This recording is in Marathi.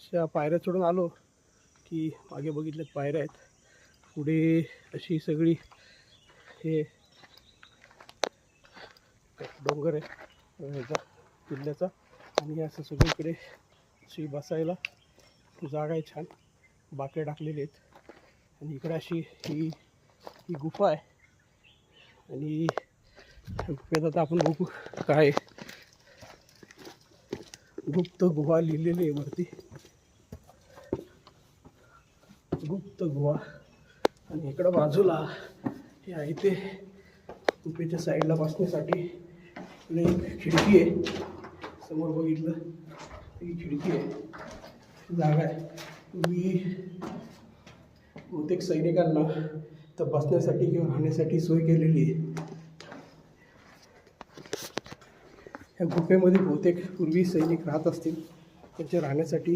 अशा पायऱ्या चढून आलो की मागे बघितल्यात पायऱ्या आहेत, पुढे अशी सगळी हे डोंगर आहे ह्याचा किल्ल्याचा, आणि असं सगळीकडे अशी बसायला जागा आहे, छान बाकडे टाकलेले आहेत. आणि इकडे अशी ही गुफा आहे, आणि गुफेत आता आपण बघू काय गुप्त गुहा लिहिलेली आहे वरती, गुप्त गुहा. आणि इकडं बाजूला हे आहे ते गुफेच्या साईडला बसण्यासाठी एक खिडकी आहे, समोर बघितलं ही खिडकी आहे, जागा आहे. पूर्वी बहुतेक सैनिकांना तर बसण्यासाठी किंवा राहण्यासाठी सोय केलेली आहे. ह्या गुफेमध्ये बहुतेक पूर्वी सैनिक राहत असतील, त्यांच्या राहण्यासाठी